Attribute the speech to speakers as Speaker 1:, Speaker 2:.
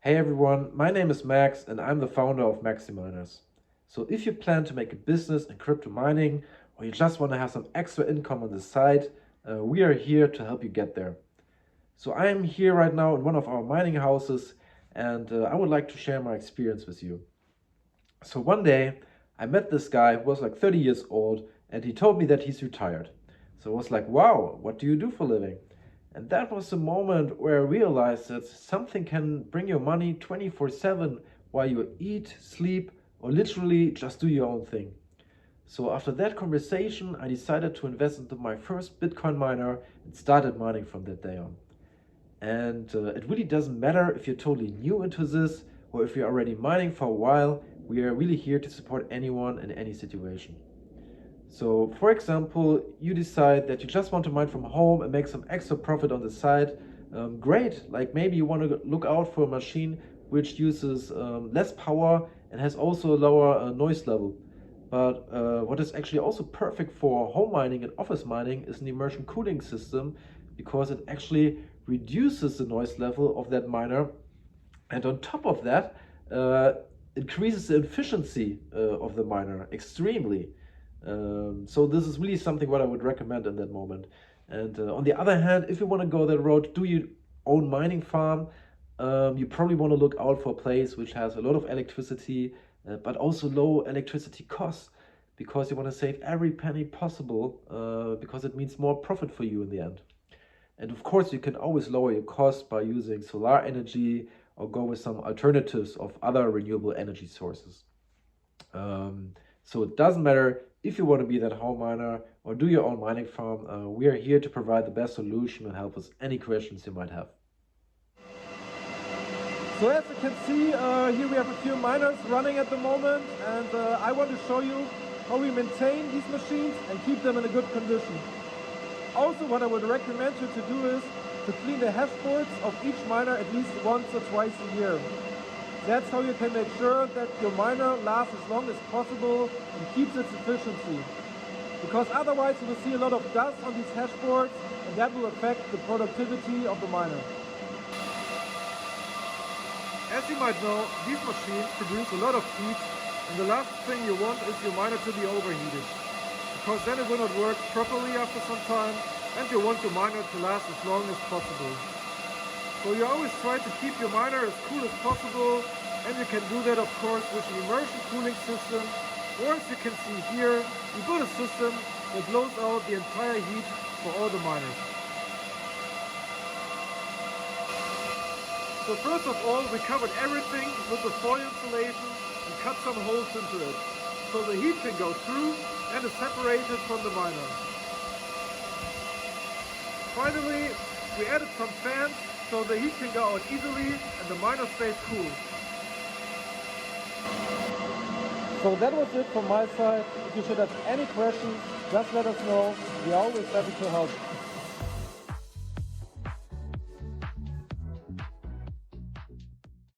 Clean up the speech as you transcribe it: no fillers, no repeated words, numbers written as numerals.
Speaker 1: Hey everyone, my name is Max and I'm the founder of Maximiners. So if you plan to make a business in crypto mining or you just want to have some extra income on the side, we are here to help you get there. So I am here right now in one of our mining houses and I would like to share my experience with you. So one day I met this guy who was like 30 years old and he told me that he's retired. So I was like, wow, what do you do for a living? And that was the moment where I realized that something can bring you money 24/7 while you eat, sleep, or literally just do your own thing. So after that conversation, I decided to invest into my first Bitcoin miner and started mining from that day on. And it really doesn't matter if you're totally new into this or if you're already mining for a while, we are really here to support anyone in any situation. So for example, you decide that you just want to mine from home and make some extra profit on the side. Great, like maybe you want to look out for a machine which uses less power and has also a lower noise level. But what is actually also perfect for home mining and office mining is an immersion cooling system because it actually reduces the noise level of that miner. And on top of that, increases the efficiency of the miner extremely. So this is really something what I would recommend in that moment. And on the other hand, if you want to go that road, do you own mining farm? You probably want to look out for a place which has a lot of electricity, but also low electricity costs, because you want to save every penny possible, because it means more profit for you in the end. And of course, you can always lower your costs by using solar energy or go with some alternatives of other renewable energy sources. So it doesn't matter if you want to be that home miner or do your own mining farm, we are here to provide the best solution and help with any questions you might have. So as you can see, here we have a few miners running at the moment, and I want to show you how we maintain these machines and keep them in a good condition. Also, what I would recommend you to do is to clean the hash boards of each miner at least once or twice a year. That's how you can make sure that your miner lasts as long as possible and keeps its efficiency. Because otherwise you will see a lot of dust on these hash boards and that will affect the productivity of the miner. As you might know, these machines produce a lot of heat, and the last thing you want is your miner to be overheated, because then it will not work properly after some time and you want your miner to last as long as possible. So you always try to keep your miner as cool as possible, and you can do that of course with an immersion cooling system, or as you can see here, we built a system that blows out the entire heat for all the miners. So first of all, we covered everything with the foil insulation and cut some holes into it, so the heat can go through and is separated from the miner. Finally, we added some fans so the heat can go out easily and the miner stays cool. So that was it from my side. If you should have any questions, just let us know. We are always happy to help.